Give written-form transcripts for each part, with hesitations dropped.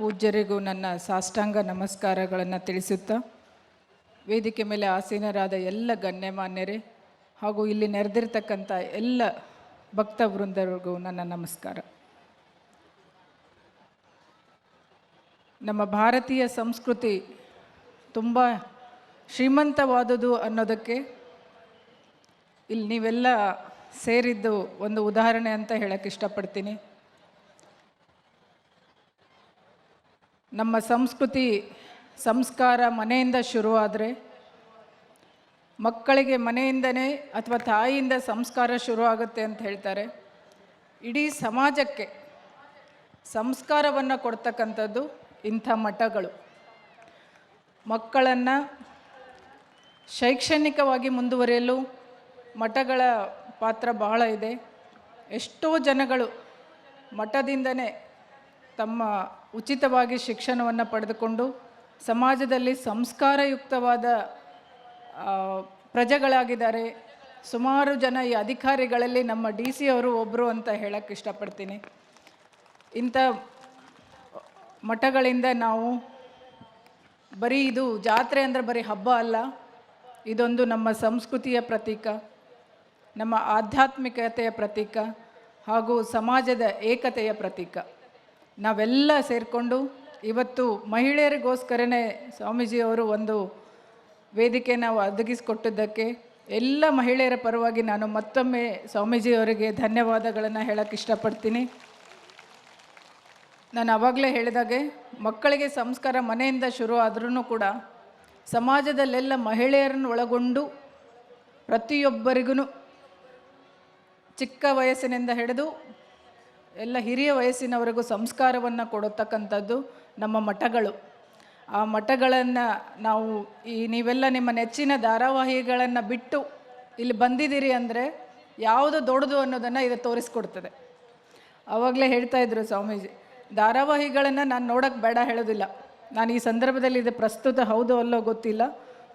ಪೂಜ್ಯರಿಗೂ ನನ್ನ ಸಾಷ್ಟಾಂಗ ನಮಸ್ಕಾರಗಳನ್ನು ತಿಳಿಸುತ್ತಾ, ವೇದಿಕೆ ಮೇಲೆ ಆಸೀನರಾದ ಎಲ್ಲ ಗಣ್ಯಮಾನ್ಯರೇ ಹಾಗೂ ಇಲ್ಲಿ ನೆರೆದಿರ್ತಕ್ಕಂಥ ಎಲ್ಲ ಭಕ್ತ ವೃಂದರಿಗೂ ನನ್ನ ನಮಸ್ಕಾರ. ನಮ್ಮ ಭಾರತೀಯ ಸಂಸ್ಕೃತಿ ತುಂಬ ಶ್ರೀಮಂತವಾದುದು ಅನ್ನೋದಕ್ಕೆ ಇಲ್ಲಿ ನೀವೆಲ್ಲ ಸೇರಿದ್ದು ಒಂದು ಉದಾಹರಣೆ ಅಂತ ಹೇಳಕ್ಕೆ ಇಷ್ಟಪಡ್ತೀನಿ. ನಮ್ಮ ಸಂಸ್ಕೃತಿ ಸಂಸ್ಕಾರ ಮನೆಯಿಂದ ಶುರುವಾದರೆ, ಮಕ್ಕಳಿಗೆ ಮನೆಯಿಂದನೇ ಅಥವಾ ತಾಯಿಯಿಂದ ಸಂಸ್ಕಾರ ಶುರುವಾಗುತ್ತೆ ಅಂತ ಹೇಳ್ತಾರೆ. ಇಡೀ ಸಮಾಜಕ್ಕೆ ಸಂಸ್ಕಾರವನ್ನು ಕೊಡ್ತಕ್ಕಂಥದ್ದು ಇಂಥ ಮಠಗಳು. ಮಕ್ಕಳನ್ನು ಶೈಕ್ಷಣಿಕವಾಗಿ ಮುಂದುವರಿಯಲು ಮಠಗಳ ಪಾತ್ರ ಬಹಳ ಇದೆ. ಎಷ್ಟೋ ಜನಗಳು ಮಠದಿಂದನೇ ತಮ್ಮ ಉಚಿತವಾಗಿ ಶಿಕ್ಷಣವನ್ನು ಪಡೆದುಕೊಂಡು ಸಮಾಜದಲ್ಲಿ ಸಂಸ್ಕಾರಯುಕ್ತವಾದ ಪ್ರಜೆಗಳಾಗಿದ್ದಾರೆ. ಸುಮಾರು ಜನ ಈ ಅಧಿಕಾರಿಗಳಲ್ಲಿ ನಮ್ಮ DC ಅವರು ಒಬ್ಬರು ಅಂತ ಹೇಳಕ್ಕೆ ಇಷ್ಟಪಡ್ತೀನಿ. ಇಂಥ ಮಠಗಳಿಂದ ನಾವು ಬರೀ ಇದು ಜಾತ್ರೆ ಅಂದರೆ ಬರೀ ಹಬ್ಬ ಅಲ್ಲ, ಇದೊಂದು ನಮ್ಮ ಸಂಸ್ಕೃತಿಯ ಪ್ರತೀಕ, ನಮ್ಮ ಆಧ್ಯಾತ್ಮಿಕತೆಯ ಪ್ರತೀಕ ಹಾಗೂ ಸಮಾಜದ ಏಕತೆಯ ಪ್ರತೀಕ. ನಾವೆಲ್ಲ ಸೇರಿಕೊಂಡು ಇವತ್ತು ಮಹಿಳೆಯರಿಗೋಸ್ಕರನೇ ಸ್ವಾಮೀಜಿಯವರು ಒಂದು ವೇದಿಕೆ ನಾವು ಒದಗಿಸಿಕೊಟ್ಟಿದ್ದಕ್ಕೆ ಎಲ್ಲ ಮಹಿಳೆಯರ ಪರವಾಗಿ ನಾನು ಮತ್ತೊಮ್ಮೆ ಸ್ವಾಮೀಜಿಯವರಿಗೆ ಧನ್ಯವಾದಗಳನ್ನು ಹೇಳಕ್ಕೆ ಇಷ್ಟಪಡ್ತೀನಿ. ನಾನು ಆವಾಗಲೇ ಹೇಳಿದಾಗೆ ಮಕ್ಕಳಿಗೆ ಸಂಸ್ಕಾರ ಮನೆಯಿಂದ ಶುರು ಆದ್ರೂ ಕೂಡ ಸಮಾಜದಲ್ಲೆಲ್ಲ ಮಹಿಳೆಯರನ್ನು ಒಳಗೊಂಡು ಪ್ರತಿಯೊಬ್ಬರಿಗೂ ಚಿಕ್ಕ ವಯಸ್ಸಿನಿಂದ ಹಿಡಿದು ಎಲ್ಲ ಹಿರಿಯ ವಯಸ್ಸಿನವರೆಗೂ ಸಂಸ್ಕಾರವನ್ನು ಕೊಡತಕ್ಕಂಥದ್ದು ನಮ್ಮ ಮಠಗಳು. ಆ ಮಠಗಳನ್ನು ನಾವು ನೀವೆಲ್ಲ ನಿಮ್ಮ ನೆಚ್ಚಿನ ಧಾರಾವಾಹಿಗಳನ್ನು ಬಿಟ್ಟು ಇಲ್ಲಿ ಬಂದಿದ್ದೀರಿ ಅಂದರೆ ಯಾವುದು ದೊಡ್ಡದು ಅನ್ನೋದನ್ನು ಇದು ತೋರಿಸ್ಕೊಡ್ತದೆ. ಆವಾಗಲೇ ಹೇಳ್ತಾಯಿದ್ರು ಸ್ವಾಮೀಜಿ, ಧಾರಾವಾಹಿಗಳನ್ನು ನಾನು ನೋಡೋಕ್ಕೆ ಬೇಡ ಹೇಳೋದಿಲ್ಲ. ನಾನು ಈ ಸಂದರ್ಭದಲ್ಲಿ ಇದು ಪ್ರಸ್ತುತ ಹೌದು ಅಲ್ಲೋ ಗೊತ್ತಿಲ್ಲ,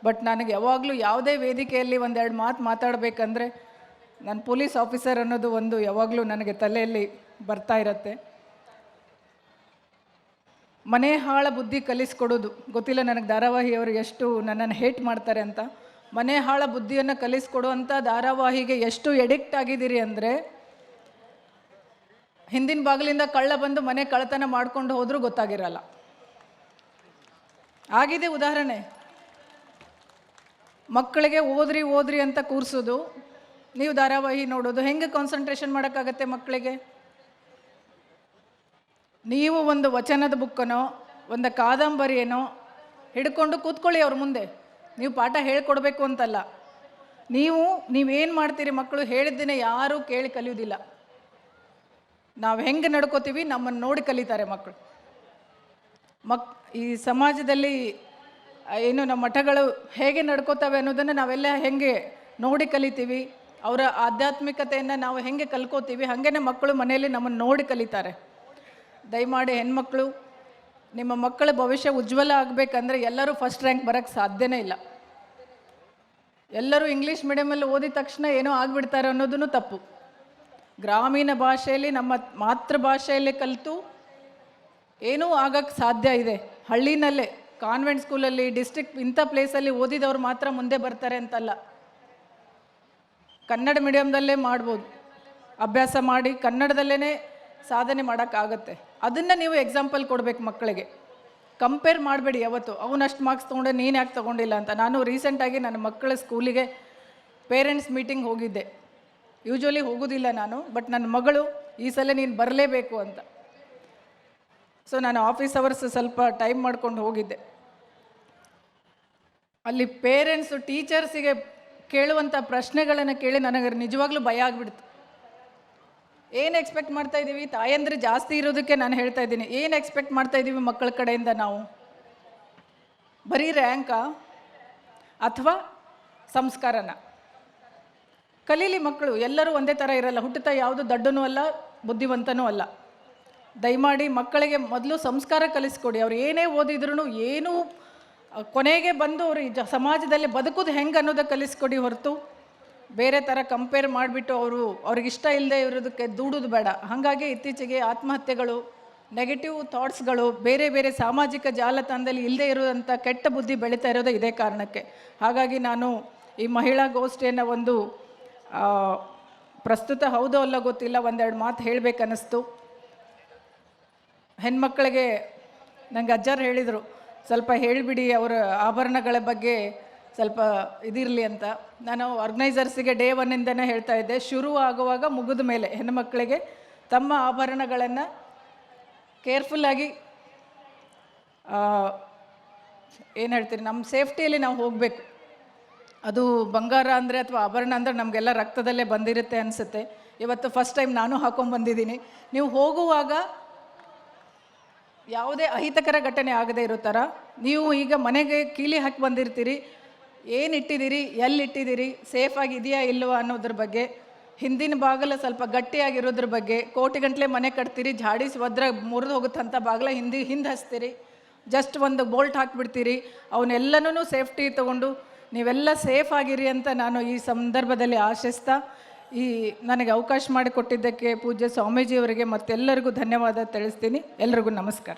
ಬಟ್ ನನಗೆ ಯಾವಾಗಲೂ ಯಾವುದೇ ವೇದಿಕೆಯಲ್ಲಿ ಒಂದೆರಡು ಮಾತು ಮಾತಾಡಬೇಕಂದ್ರೆ ನಾನು ಪೊಲೀಸ್ ಆಫೀಸರ್ ಅನ್ನೋದು ಒಂದು ಯಾವಾಗಲೂ ನನಗೆ ತಲೆಯಲ್ಲಿ ಬರ್ತಾ ಇರುತ್ತೆ. ಮನೆ ಹಾಳ ಬುದ್ಧಿ ಕಲಿಸ್ಕೊಡೋದು ಗೊತ್ತಿಲ್ಲ ನನಗೆ ಧಾರಾವಾಹಿಯವರು ಎಷ್ಟು ನನ್ನನ್ನು ಹೇಟ್ ಮಾಡ್ತಾರೆ ಅಂತ. ಮನೆ ಹಾಳ ಬುದ್ಧಿಯನ್ನು ಕಲಿಸ್ಕೊಡುವಂಥ ಧಾರಾವಾಹಿಗೆ ಎಷ್ಟು ಎಡಿಕ್ಟ್ ಆಗಿದ್ದೀರಿ ಅಂದರೆ, ಹಿಂದಿನ ಬಾಗಿಲಿಂದ ಕಳ್ಳ ಬಂದು ಮನೆ ಕಳ್ಳತನ ಮಾಡ್ಕೊಂಡು ಹೋದರೂ ಗೊತ್ತಾಗಿರಲ್ಲ. ಆಗಿದೆ ಉದಾಹರಣೆ. ಮಕ್ಕಳಿಗೆ ಓದ್ರಿ ಅಂತ ಕೂರಿಸೋದು, ನೀವು ಧಾರಾವಾಹಿ ನೋಡೋದು, ಹೆಂಗೆ ಕಾನ್ಸಂಟ್ರೇಷನ್ ಮಾಡೋಕ್ಕಾಗತ್ತೆ ಮಕ್ಕಳಿಗೆ? ನೀವು ಒಂದು ವಚನದ ಬುಕ್ಕನೋ ಒಂದು ಕಾದಂಬರಿಯೇನೋ ಹಿಡ್ಕೊಂಡು ಕೂತ್ಕೊಳ್ಳಿ ಅವ್ರ ಮುಂದೆ. ನೀವು ಪಾಠ ಹೇಳ್ಕೊಡ್ಬೇಕು ಅಂತಲ್ಲ, ನೀವೇನು ಮಾಡ್ತೀರಿ, ಮಕ್ಕಳು ಹೇಳಿದ್ದನ್ನೇ ಯಾರೂ ಕೇಳಿ ಕಲಿಯೋದಿಲ್ಲ. ನಾವು ಹೆಂಗೆ ನಡ್ಕೋತೀವಿ ನಮ್ಮನ್ನು ನೋಡಿ ಕಲಿತಾರೆ ಮಕ್ಕಳು. ಈ ಸಮಾಜದಲ್ಲಿ ಏನು ನಮ್ಮ ಮಠಗಳು ಹೇಗೆ ನಡ್ಕೋತವೆ ಅನ್ನೋದನ್ನು ನಾವೆಲ್ಲ ಹೆಂಗೆ ನೋಡಿ ಕಲಿತೀವಿ, ಅವರ ಆಧ್ಯಾತ್ಮಿಕತೆಯನ್ನು ನಾವು ಹೆಂಗೆ ಕಲ್ಕೋತೀವಿ, ಹಾಗೇ ಮಕ್ಕಳು ಮನೆಯಲ್ಲಿ ನಮ್ಮನ್ನು ನೋಡಿ ಕಲಿತಾರೆ. ದಯಮಾಡಿ ಹೆಣ್ಮಕ್ಳು, ನಿಮ್ಮ ಮಕ್ಕಳ ಭವಿಷ್ಯ ಉಜ್ವಲ ಆಗಬೇಕಂದ್ರೆ ಎಲ್ಲರೂ ಫಸ್ಟ್ ರ್ಯಾಂಕ್ ಬರೋಕ್ಕೆ ಸಾಧ್ಯನೇ ಇಲ್ಲ. ಎಲ್ಲರೂ ಇಂಗ್ಲೀಷ್ ಮೀಡಿಯಮಲ್ಲಿ ಓದಿದ ತಕ್ಷಣ ಏನೋ ಆಗಿಬಿಡ್ತಾರೆ ಅನ್ನೋದನ್ನು ತಪ್ಪು. ಗ್ರಾಮೀಣ ಭಾಷೆಯಲ್ಲಿ ನಮ್ಮ ಮಾತೃಭಾಷೆಯಲ್ಲಿ ಕಲಿತು ಏನೂ ಆಗಕ್ಕೆ ಸಾಧ್ಯ ಇದೆ. ಹಳ್ಳಿನಲ್ಲೇ ಕಾನ್ವೆಂಟ್ ಸ್ಕೂಲಲ್ಲಿ ಡಿಸ್ಟ್ರಿಕ್ಟ್ ಇಂಥ ಪ್ಲೇಸಲ್ಲಿ ಓದಿದವ್ರು ಮಾತ್ರ ಮುಂದೆ ಬರ್ತಾರೆ ಅಂತಲ್ಲ. ಕನ್ನಡ ಮೀಡಿಯಮ್ದಲ್ಲೇ ಮಾಡ್ಬೋದು, ಅಭ್ಯಾಸ ಮಾಡಿ ಕನ್ನಡದಲ್ಲೇ ಸಾಧನೆ ಮಾಡೋಕ್ಕಾಗತ್ತೆ. ಅದನ್ನು ನೀವು ಎಕ್ಸಾಂಪಲ್ ಕೊಡಬೇಕು ಮಕ್ಕಳಿಗೆ. ಕಂಪೇರ್ ಮಾಡಬೇಡಿ ಯಾವತ್ತು, ಅವನಷ್ಟು ಮಾರ್ಕ್ಸ್ ತೊಗೊಂಡೆ ನೀನು ಯಾಕೆ ತೊಗೊಂಡಿಲ್ಲ ಅಂತ. ನಾನು ರೀಸೆಂಟಾಗಿ ನನ್ನ ಮಕ್ಕಳ ಸ್ಕೂಲಿಗೆ ಪೇರೆಂಟ್ಸ್ ಮೀಟಿಂಗ್ ಹೋಗಿದ್ದೆ. ಯೂಶ್ವಲಿ ಹೋಗೋದಿಲ್ಲ ನಾನು, ಬಟ್ ನನ್ನ ಮಗಳು ಈ ಸಲ ನೀನು ಬರಲೇಬೇಕು ಅಂತ. ಸೊ ನಾನು ಆಫೀಸ್ ಅವರ್ಸ್ ಸ್ವಲ್ಪ ಟೈಮ್ ಮಾಡ್ಕೊಂಡು ಹೋಗಿದ್ದೆ. ಅಲ್ಲಿ ಪೇರೆಂಟ್ಸು ಟೀಚರ್ಸಿಗೆ ಕೇಳುವಂಥ ಪ್ರಶ್ನೆಗಳನ್ನು ಕೇಳಿ ನನಗೆ ನಿಜವಾಗ್ಲೂ ಭಯ ಆಗಿಬಿಡ್ತು. ಏನು ಎಕ್ಸ್ಪೆಕ್ಟ್ ಮಾಡ್ತಾಯಿದ್ದೀವಿ? ತಾಯಂದ್ರೆ ಜಾಸ್ತಿ ಇರೋದಕ್ಕೆ ನಾನು ಹೇಳ್ತಾ ಇದ್ದೀನಿ. ಏನು ಎಕ್ಸ್ಪೆಕ್ಟ್ ಮಾಡ್ತಾಯಿದ್ದೀವಿ ಮಕ್ಕಳ ಕಡೆಯಿಂದ ನಾವು? ಬರೀ ರ್ಯಾಂಕಾ ಅಥವಾ ಸಂಸ್ಕಾರನ? ಕಲೀಲಿ ಮಕ್ಕಳು. ಎಲ್ಲರೂ ಒಂದೇ ಥರ ಇರಲ್ಲ. ಹುಟ್ಟುತ್ತಾ ಯಾವುದು ದೊಡ್ಡನೂ ಅಲ್ಲ, ಬುದ್ಧಿವಂತನೂ ಅಲ್ಲ. ದಯಮಾಡಿ ಮಕ್ಕಳಿಗೆ ಮೊದಲು ಸಂಸ್ಕಾರ ಕಲಿಸ್ಕೊಡಿ. ಅವ್ರು ಏನೇ ಓದಿದ್ರು ಏನೂ ಕೊನೆಗೆ ಬಂದು ಅವರು ಸಮಾಜದಲ್ಲಿ ಬದುಕೋದು ಹೆಂಗೆ ಅನ್ನೋದು ಕಲಿಸ್ಕೊಡಿ ಹೊರತು ಬೇರೆ ಥರ ಕಂಪೇರ್ ಮಾಡಿಬಿಟ್ಟು ಅವ್ರಿಗಿಷ್ಟ ಇಲ್ಲದೆ ಇರೋದಕ್ಕೆ ದೂಡೋದು ಬೇಡ. ಹಾಗಾಗಿ ಇತ್ತೀಚೆಗೆ ಆತ್ಮಹತ್ಯೆಗಳು ನೆಗೆಟಿವ್ ಥಾಟ್ಸ್ಗಳು, ಬೇರೆ ಬೇರೆ ಸಾಮಾಜಿಕ ಜಾಲತಾಣದಲ್ಲಿ ಇಲ್ಲದೇ ಇರುವಂಥ ಕೆಟ್ಟ ಬುದ್ಧಿ ಬೆಳೀತಾ ಇರೋದು ಇದೇ ಕಾರಣಕ್ಕೆ. ಹಾಗಾಗಿ ನಾನು ಈ ಮಹಿಳಾ ಗೋಷ್ಠಿಯನ್ನು ಒಂದು ಪ್ರಸ್ತುತ ಹೌದೋ ಅಲ್ಲ ಗೊತ್ತಿಲ್ಲ, ಒಂದೆರಡು ಮಾತು ಹೇಳಬೇಕನ್ನಿಸ್ತು. ಹೆಣ್ಮಕ್ಳಿಗೆ ನಂಗೆ ಅಜ್ಜಾರು ಹೇಳಿದರು, ಸ್ವಲ್ಪ ಹೇಳಿಬಿಡಿ ಅವರ ಆಭರಣಗಳ ಬಗ್ಗೆ ಸ್ವಲ್ಪ ಇದಿರಲಿ ಅಂತ. ನಾನು ಆರ್ಗನೈಸರ್ಸಿಗೆ ಡೇ 1ಇಂದನೇ ಹೇಳ್ತಾ ಇದ್ದೆ, ಶುರು ಆಗುವಾಗ ಮುಗಿದ ಮೇಲೆ ಹೆಣ್ಣುಮಕ್ಕಳಿಗೆ ತಮ್ಮ ಆಭರಣಗಳನ್ನು ಕೇರ್ಫುಲ್ಲಾಗಿ ಏನು ಹೇಳ್ತೀರಿ, ನಮ್ಮ ಸೇಫ್ಟಿಯಲ್ಲಿ ನಾವು ಹೋಗಬೇಕು. ಅದು ಬಂಗಾರ ಅಂದರೆ ಅಥವಾ ಆಭರಣ ಅಂದರೆ ನಮಗೆಲ್ಲ ರಕ್ತದಲ್ಲೇ ಬಂದಿರುತ್ತೆ ಅನಿಸುತ್ತೆ. ಇವತ್ತು ಫಸ್ಟ್ ಟೈಮ್ ನಾನು ಹಾಕೊಂಡ್ಬಂದಿದ್ದೀನಿ. ನೀವು ಹೋಗುವಾಗ ಯಾವುದೇ ಅಹಿತಕರ ಘಟನೆ ಆಗದೇ ಇರೋ ಥರ, ನೀವು ಈಗ ಮನೆಗೆ ಕೀಲಿ ಹಾಕಿ ಬಂದಿರ್ತೀರಿ, ಏನು ಇಟ್ಟಿದ್ದೀರಿ, ಎಲ್ಲಿಟ್ಟಿದ್ದೀರಿ, ಸೇಫಾಗಿ ಇದೆಯಾ ಇಲ್ಲವಾ ಅನ್ನೋದ್ರ ಬಗ್ಗೆ, ಹಿಂದಿನ ಬಾಗಿಲು ಸ್ವಲ್ಪ ಗಟ್ಟಿಯಾಗಿರೋದ್ರ ಬಗ್ಗೆ, ಕೋಟಿಗಂಟ್ಲೆ ಮನೆ ಕಟ್ತೀರಿ, ಜಾಡಿಸಿ ಒದ್ರೆ ಮುರಿದು ಹೋಗುತ್ತಂಥ ಬಾಗಿಲ ಹಿಂದೆ ಹಚ್ತೀರಿ, ಜಸ್ಟ್ ಒಂದು ಬೋಲ್ಟ್ ಹಾಕಿಬಿಡ್ತೀರಿ. ಅವನ್ನೆಲ್ಲನೂ ಸೇಫ್ಟಿ ತೊಗೊಂಡು ನೀವೆಲ್ಲ ಸೇಫ್ ಆಗಿರಿ ಅಂತ ನಾನು ಈ ಸಂದರ್ಭದಲ್ಲಿ ಆಶಿಸ್ತಾ, ಈ ನನಗೆ ಅವಕಾಶ ಮಾಡಿಕೊಟ್ಟಿದ್ದಕ್ಕೆ ಪೂಜ್ಯ ಸ್ವಾಮೀಜಿಯವರಿಗೆ ಮತ್ತೆಲ್ಲರಿಗೂ ಧನ್ಯವಾದ ತಿಳಿಸ್ತೀನಿ. ಎಲ್ರಿಗೂ ನಮಸ್ಕಾರ.